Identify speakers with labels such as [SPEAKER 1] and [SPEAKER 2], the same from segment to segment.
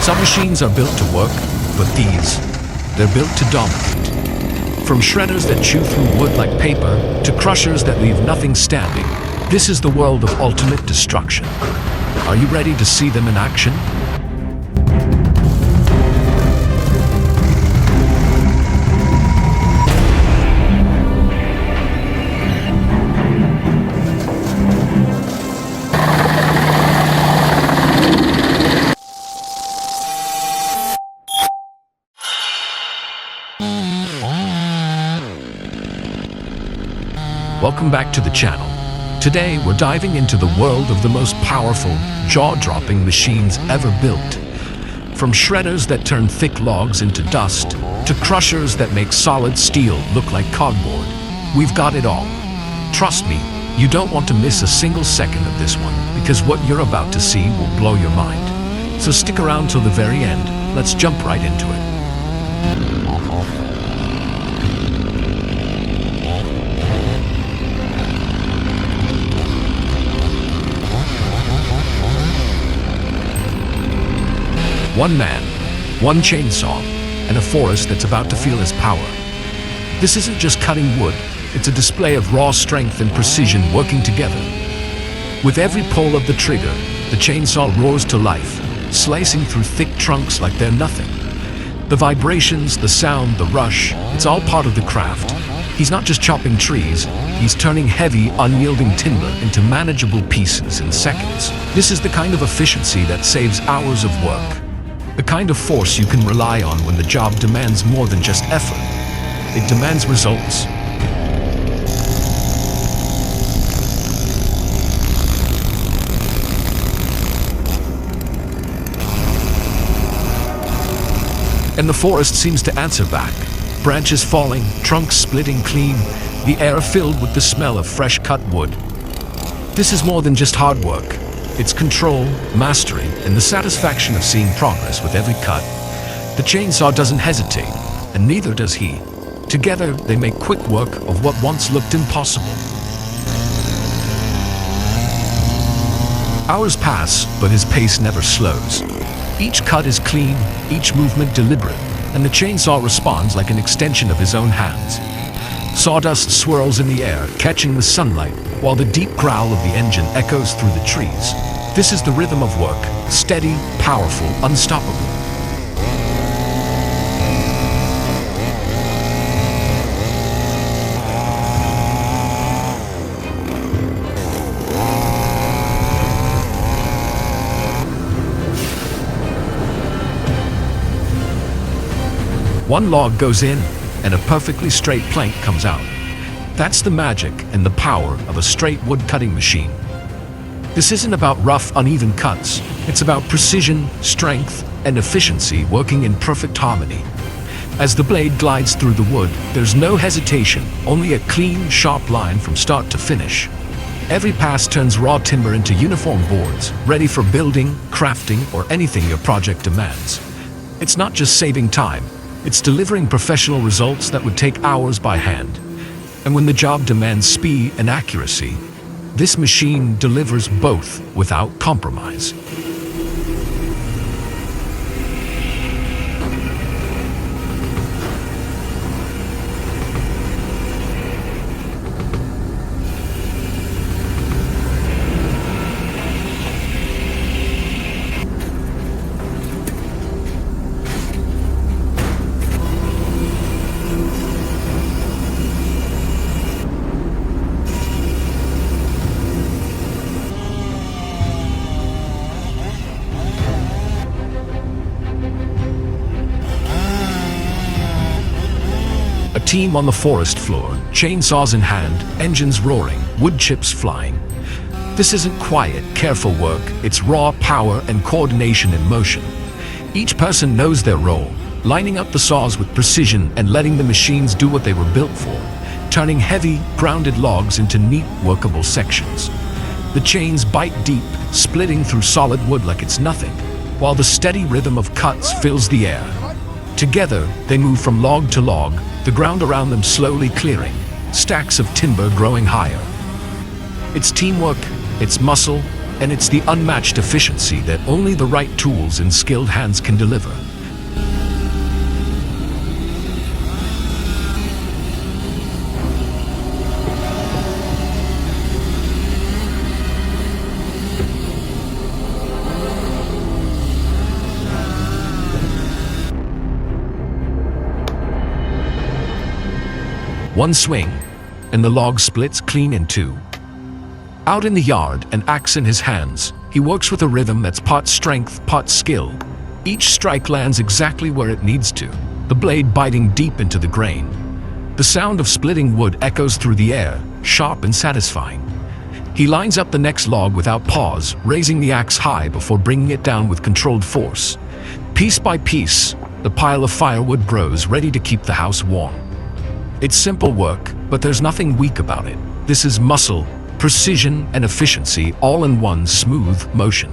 [SPEAKER 1] Some machines are built to work, but they're built to dominate. From shredders that chew through wood like paper to crushers that leave nothing standing, this is the world of ultimate destruction. Are you ready to see them in action? Welcome back to the channel. Today we're diving into the world of the most powerful, jaw-dropping machines ever built. From shredders that turn thick logs into dust, to crushers that make solid steel look like cardboard, we've got it all. Trust me, you don't want to miss a single second of this one, because what you're about to see will blow your mind. So stick around till the very end. Let's jump right into it. One man, one chainsaw, and a forest that's about to feel his power. This isn't just cutting wood, it's a display of raw strength and precision working together. With every pull of the trigger, the chainsaw roars to life, slicing through thick trunks like they're nothing. The vibrations, the sound, the rush, it's all part of the craft. He's not just chopping trees, he's turning heavy, unyielding timber into manageable pieces in seconds. This is the kind of efficiency that saves hours of work. The kind of force you can rely on when the job demands more than just effort. It demands results. And the forest seems to answer back. Branches falling, trunks splitting clean, the air filled with the smell of fresh cut wood. This is more than just hard work. It's control, mastery, and the satisfaction of seeing progress with every cut. The chainsaw doesn't hesitate, and neither does he. Together, they make quick work of what once looked impossible. Hours pass, but his pace never slows. Each cut is clean, each movement deliberate, and the chainsaw responds like an extension of his own hands. Sawdust swirls in the air, catching the sunlight, while the deep growl of the engine echoes through the trees. This is the rhythm of work, steady, powerful, unstoppable. One log goes in, and a perfectly straight plank comes out. That's the magic and the power of a straight wood cutting machine. This isn't about rough, uneven cuts. It's about precision, strength, and efficiency working in perfect harmony. As the blade glides through the wood, there's no hesitation, only a clean, sharp line from start to finish. Every pass turns raw timber into uniform boards, ready for building, crafting, or anything your project demands. It's not just saving time, it's delivering professional results that would take hours by hand. And when the job demands speed and accuracy, this machine delivers both without compromise. A team on the forest floor, chainsaws in hand, engines roaring, wood chips flying. This isn't quiet, careful work, it's raw power and coordination in motion. Each person knows their role, lining up the saws with precision and letting the machines do what they were built for, turning heavy, grounded logs into neat, workable sections. The chains bite deep, splitting through solid wood like it's nothing, while the steady rhythm of cuts fills the air. Together, they move from log to log, the ground around them slowly clearing, stacks of timber growing higher. It's teamwork, it's muscle, and it's the unmatched efficiency that only the right tools and skilled hands can deliver. One swing, and the log splits clean in two. Out in the yard, an axe in his hands, he works with a rhythm that's part strength, part skill. Each strike lands exactly where it needs to, the blade biting deep into the grain. The sound of splitting wood echoes through the air, sharp and satisfying. He lines up the next log without pause, raising the axe high before bringing it down with controlled force. Piece by piece, the pile of firewood grows, ready to keep the house warm. It's simple work, but there's nothing weak about it. This is muscle, precision, and efficiency all in one smooth motion.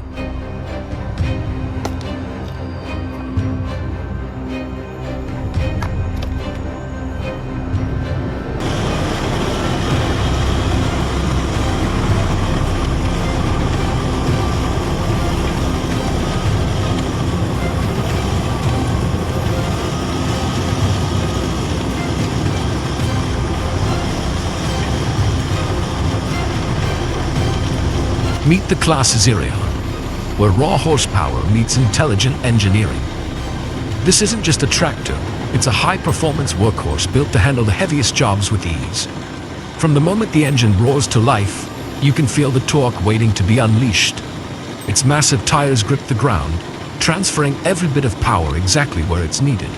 [SPEAKER 1] Meet the class Xerion, where raw horsepower meets intelligent engineering. This isn't just a tractor, it's a high-performance workhorse built to handle the heaviest jobs with ease. From the moment the engine roars to life, you can feel the torque waiting to be unleashed. Its massive tires grip the ground, transferring every bit of power exactly where it's needed.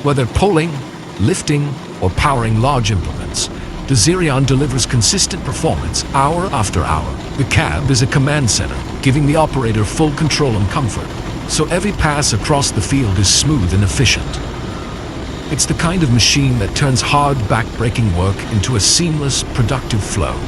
[SPEAKER 1] Whether pulling, lifting, or powering large implements, the Xerion delivers consistent performance hour after hour. The cab is a command center, giving the operator full control and comfort, so every pass across the field is smooth and efficient. It's the kind of machine that turns hard, back-breaking work into a seamless, productive flow.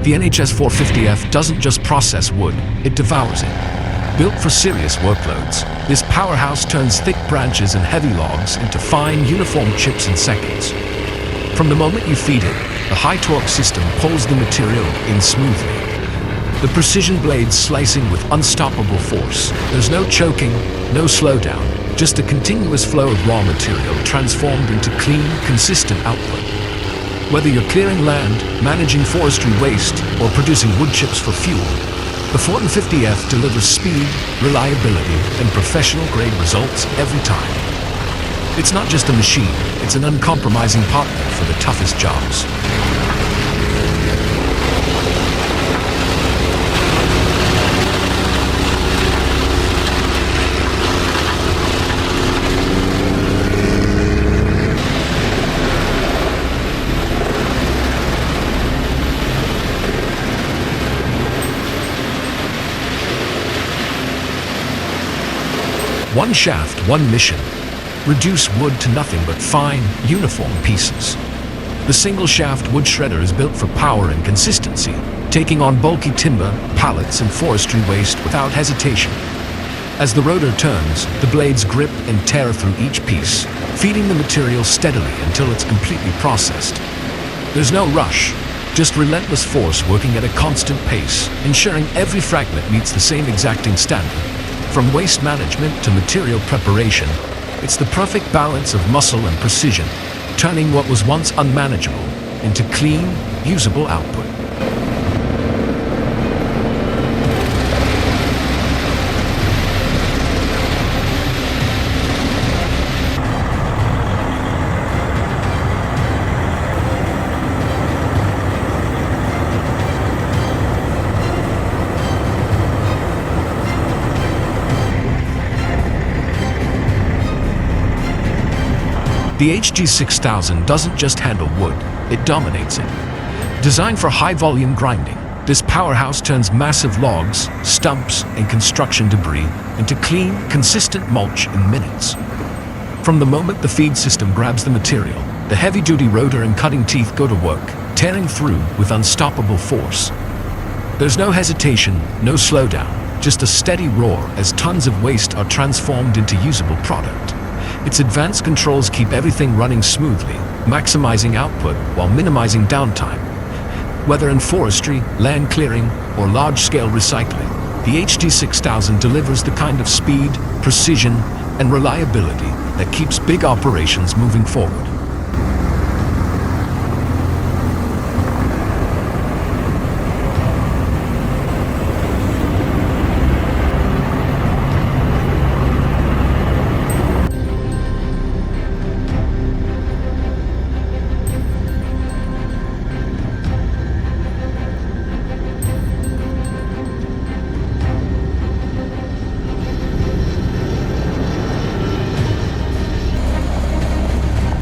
[SPEAKER 1] The NHS 450F doesn't just process wood, it devours it. Built for serious workloads, this powerhouse turns thick branches and heavy logs into fine, uniform chips in seconds. From the moment you feed it, the high-torque system pulls the material in smoothly. The precision blades slicing with unstoppable force. There's no choking, no slowdown, just a continuous flow of raw material transformed into clean, consistent output. Whether you're clearing land, managing forestry waste, or producing wood chips for fuel, the 450F delivers speed, reliability, and professional-grade results every time. It's not just a machine, it's an uncompromising partner for the toughest jobs. One shaft, one mission. Reduce wood to nothing but fine, uniform pieces. The single-shaft wood shredder is built for power and consistency, taking on bulky timber, pallets, and forestry waste without hesitation. As the rotor turns, the blades grip and tear through each piece, feeding the material steadily until it's completely processed. There's no rush, just relentless force working at a constant pace, ensuring every fragment meets the same exacting standard. From waste management to material preparation, it's the perfect balance of muscle and precision, turning what was once unmanageable into clean, usable output. The HG6000 doesn't just handle wood, it dominates it. Designed for high-volume grinding, this powerhouse turns massive logs, stumps, and construction debris into clean, consistent mulch in minutes. From the moment the feed system grabs the material, the heavy-duty rotor and cutting teeth go to work, tearing through with unstoppable force. There's no hesitation, no slowdown, just a steady roar as tons of waste are transformed into usable product. Its advanced controls keep everything running smoothly, maximizing output while minimizing downtime. Whether in forestry, land clearing, or large-scale recycling, the HD6000 delivers the kind of speed, precision, and reliability that keeps big operations moving forward.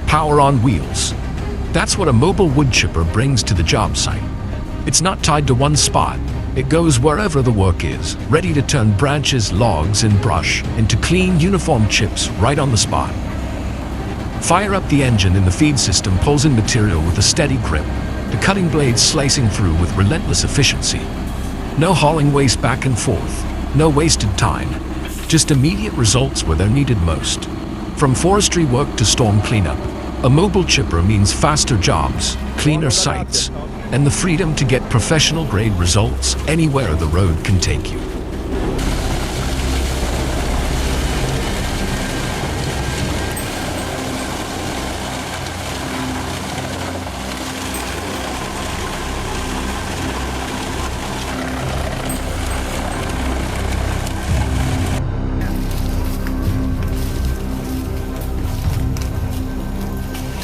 [SPEAKER 1] Power on wheels. That's what a mobile wood chipper brings to the job site. It's not tied to one spot. It goes wherever the work is, ready to turn branches, logs, and brush into clean, uniform chips right on the spot. Fire up the engine and the feed system pulls in material with a steady grip, the cutting blades slicing through with relentless efficiency. No hauling waste back and forth, no wasted time, just immediate results where they're needed most. From forestry work to storm cleanup, a mobile chipper means faster jobs, cleaner sites, and the freedom to get professional-grade results anywhere the road can take you.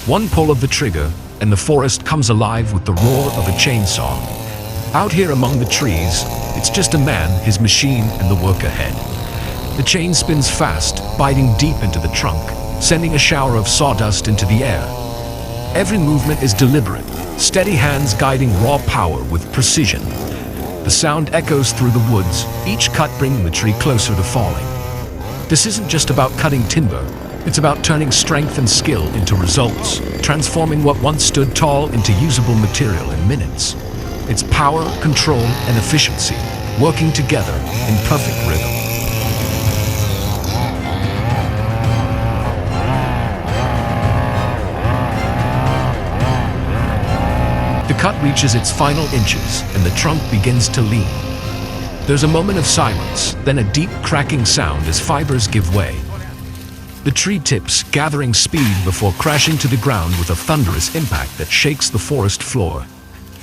[SPEAKER 1] One pull of the trigger, and the forest comes alive with the roar of a chainsaw. Out here among the trees, it's just a man, his machine, and the work ahead. The chain spins fast, biting deep into the trunk, sending a shower of sawdust into the air. Every movement is deliberate, steady hands guiding raw power with precision. The sound echoes through the woods, each cut bringing the tree closer to falling. This isn't just about cutting timber. It's about turning strength and skill into results, transforming what once stood tall into usable material in minutes. It's power, control, and efficiency, working together in perfect rhythm. The cut reaches its final inches, and the trunk begins to lean. There's a moment of silence, then a deep cracking sound as fibers give way. The tree tips, gathering speed before crashing to the ground with a thunderous impact that shakes the forest floor.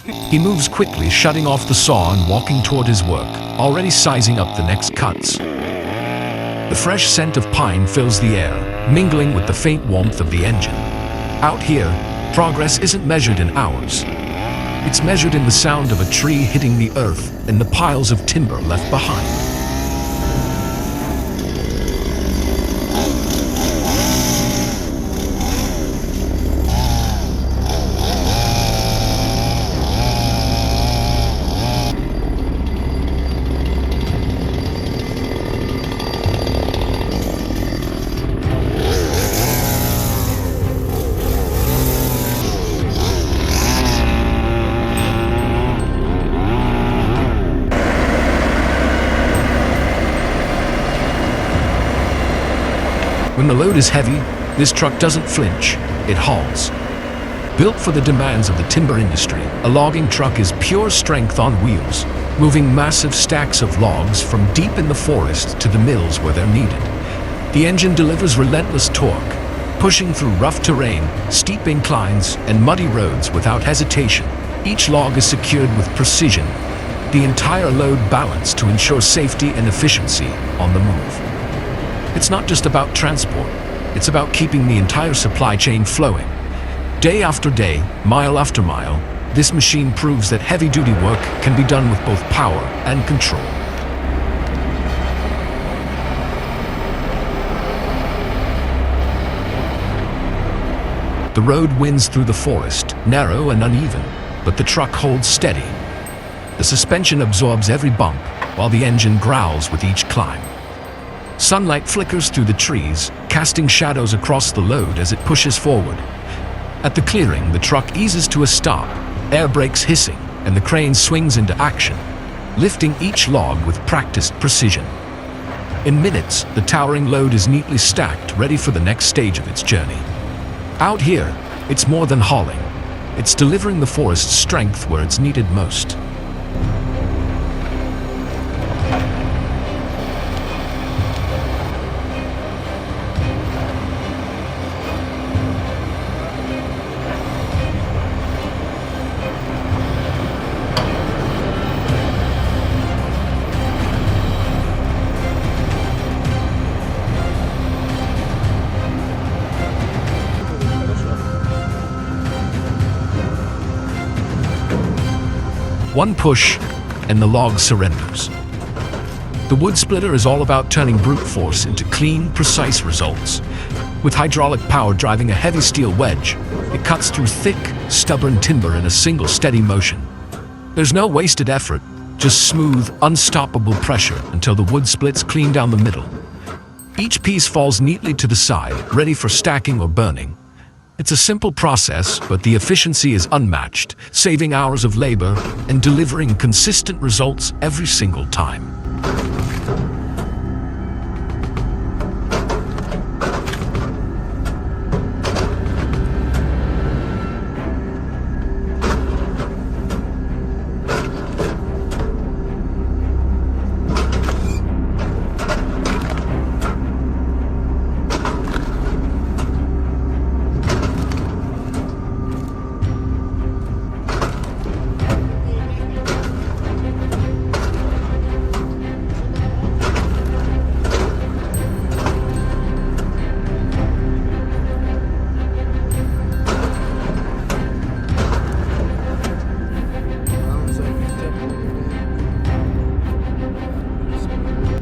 [SPEAKER 1] He moves quickly, shutting off the saw and walking toward his work, already sizing up the next cuts. The fresh scent of pine fills the air, mingling with the faint warmth of the engine. Out here, progress isn't measured in hours. It's measured in the sound of a tree hitting the earth and the piles of timber left behind. When the load is heavy, this truck doesn't flinch, it hauls. Built for the demands of the timber industry, a logging truck is pure strength on wheels, moving massive stacks of logs from deep in the forest to the mills where they're needed. The engine delivers relentless torque, pushing through rough terrain, steep inclines, and muddy roads without hesitation. Each log is secured with precision, the entire load balanced to ensure safety and efficiency on the move. It's not just about transport, it's about keeping the entire supply chain flowing. Day after day, mile after mile, this machine proves that heavy-duty work can be done with both power and control. The road winds through the forest, narrow and uneven, but the truck holds steady. The suspension absorbs every bump, while the engine growls with each climb. Sunlight flickers through the trees, casting shadows across the load as it pushes forward. At the clearing, the truck eases to a stop, Air brakes hissing, and the crane swings into action, lifting each log with practiced precision. In minutes, the towering load is neatly stacked, ready for the next stage of its journey. Out here, it's more than hauling. It's delivering the forest's strength where it's needed most. One push, and the log surrenders. The wood splitter is all about turning brute force into clean, precise results. With hydraulic power driving a heavy steel wedge, it cuts through thick, stubborn timber in a single steady motion. There's no wasted effort, just smooth, unstoppable pressure until the wood splits clean down the middle. Each piece falls neatly to the side, ready for stacking or burning. It's a simple process, but the efficiency is unmatched, saving hours of labor and delivering consistent results every single time.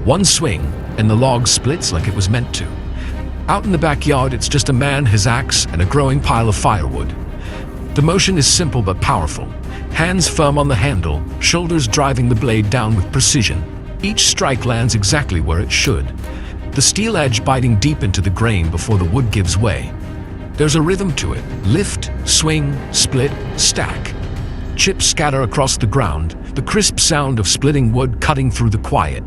[SPEAKER 1] One swing, and the log splits like it was meant to. Out in the backyard, it's just a man, his axe, and a growing pile of firewood. The motion is simple but powerful. Hands firm on the handle, shoulders driving the blade down with precision. Each strike lands exactly where it should. The steel edge biting deep into the grain before the wood gives way. There's a rhythm to it. Lift, swing, split, stack. Chips scatter across the ground, the crisp sound of splitting wood cutting through the quiet.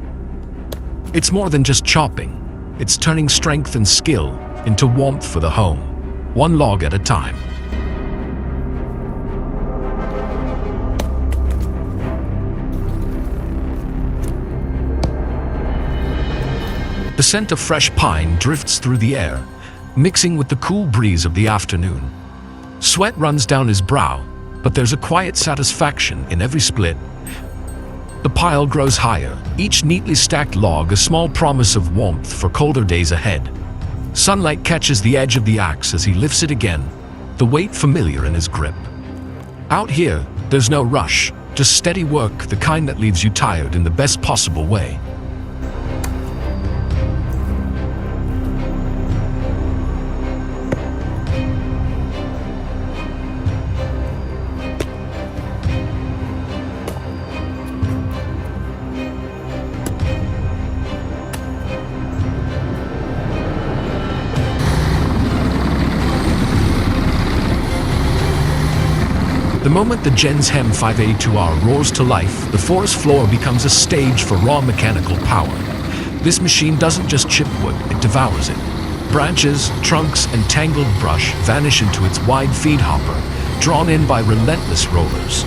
[SPEAKER 1] It's more than just chopping. It's turning strength and skill into warmth for the home, one log at a time. The scent of fresh pine drifts through the air, mixing with the cool breeze of the afternoon. Sweat runs down his brow, but there's a quiet satisfaction in every split. The pile grows higher, each neatly stacked log a small promise of warmth for colder days ahead. Sunlight catches the edge of the axe as he lifts it again, the weight familiar in his grip. Out here, there's no rush, just steady work, the kind that leaves you tired in the best possible way. The moment the Gen's HEM 582R roars to life, the forest floor becomes a stage for raw mechanical power. This machine doesn't just chip wood, it devours it. Branches, trunks, and tangled brush vanish into its wide feed hopper, drawn in by relentless rollers.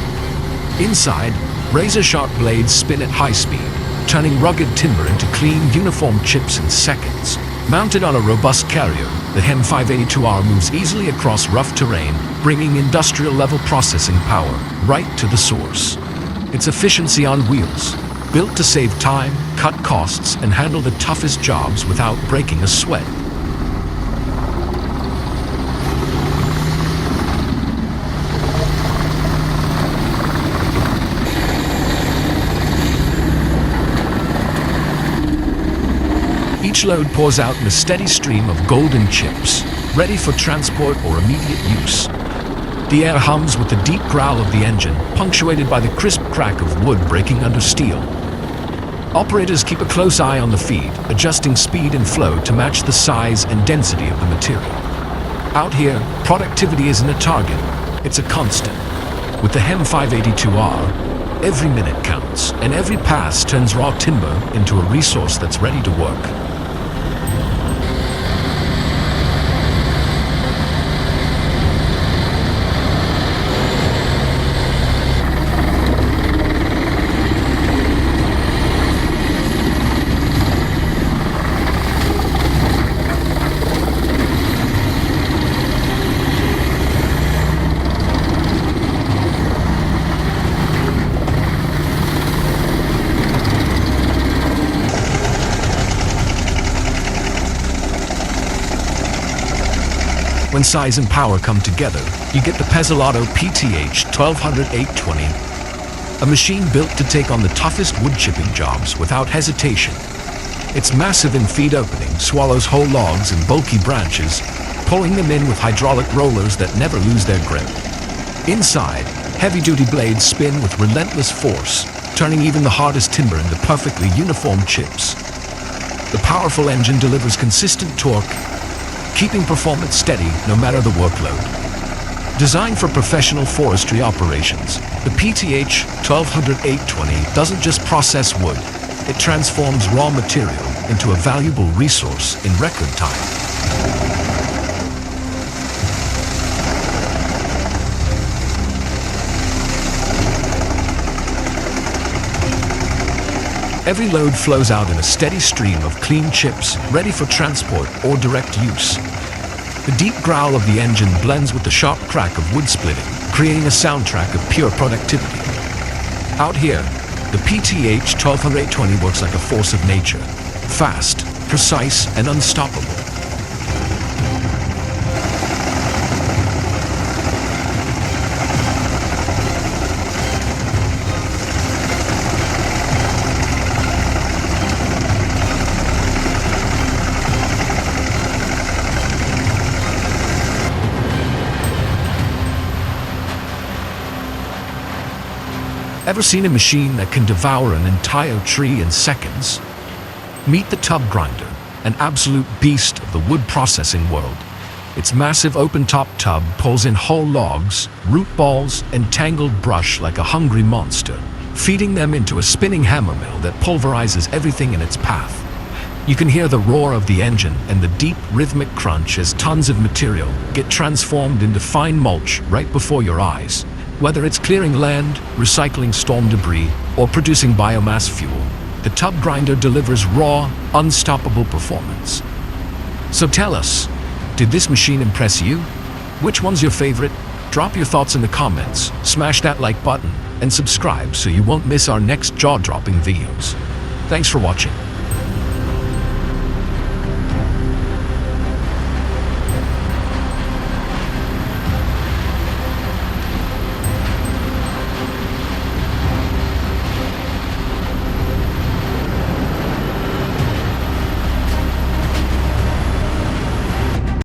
[SPEAKER 1] Inside, razor-sharp blades spin at high speed, turning rugged timber into clean, uniform chips in seconds. Mounted on a robust carrier, the HEM 582R moves easily across rough terrain, bringing industrial-level processing power right to the source. It's efficiency on wheels, built to save time, cut costs, and handle the toughest jobs without breaking a sweat. Each load pours out in a steady stream of golden chips, ready for transport or immediate use. The air hums with the deep growl of the engine, punctuated by the crisp crack of wood breaking under steel. Operators keep a close eye on the feed, adjusting speed and flow to match the size and density of the material. Out here, productivity isn't a target, it's a constant. With the HEM 582R, every minute counts, and every pass turns raw timber into a resource that's ready to work. When size and power come together, you get the Pezolato PTH 1200-820, a machine built to take on the toughest wood chipping jobs without hesitation. Its massive in-feed opening swallows whole logs and bulky branches, pulling them in with hydraulic rollers that never lose their grip. Inside, heavy-duty blades spin with relentless force, turning even the hardest timber into perfectly uniform chips. The powerful engine delivers consistent torque, keeping performance steady no matter the workload. Designed for professional forestry operations, the PTH 1200-820 doesn't just process wood, it transforms raw material into a valuable resource in record time. Every load flows out in a steady stream of clean chips, ready for transport or direct use. The deep growl of the engine blends with the sharp crack of wood splitting, creating a soundtrack of pure productivity. Out here, the PTH 1200-820 works like a force of nature, fast, precise, and unstoppable. Ever seen a machine that can devour an entire tree in seconds? Meet the tub grinder, an absolute beast of the wood processing world. Its massive open-top tub pulls in whole logs, root balls, and tangled brush like a hungry monster, feeding them into a spinning hammer mill that pulverizes everything in its path. You can hear the roar of the engine and the deep rhythmic crunch as tons of material get transformed into fine mulch right before your eyes. Whether it's clearing land, recycling storm debris, or producing biomass fuel, the tub grinder delivers raw, unstoppable performance. So tell us, did this machine impress you? Which one's your favorite? Drop your thoughts in the comments, smash that like button, and subscribe so you won't miss our next jaw-dropping videos. Thanks for watching.